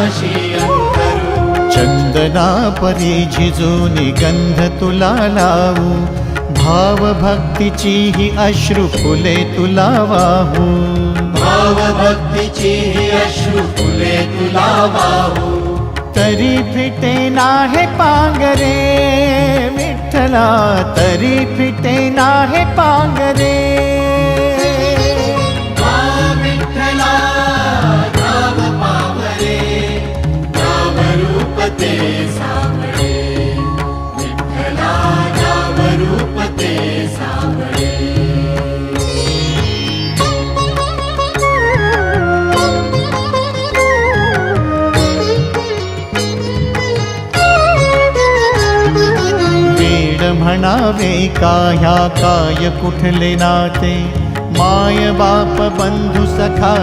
पाशी अंतरू। चंदना परी झिजूनी गंध तुला लावू, भाव भक्तीची ही अश्रु फुले तुला वाहू। भाव भक्तीची ही अश्रु फुले तुला वाहू। तरी फिटे नाहे पांगरे विठ्ठला, तरी फिटे नाहे पांगरे। विठ्ठला नाव पावरे, नाव रूप ते सावळे। विठ्ठला नाव रूप ते सावळे। म्हणावे काह्या काय कुठले नाते, माय बाप बंधु सखा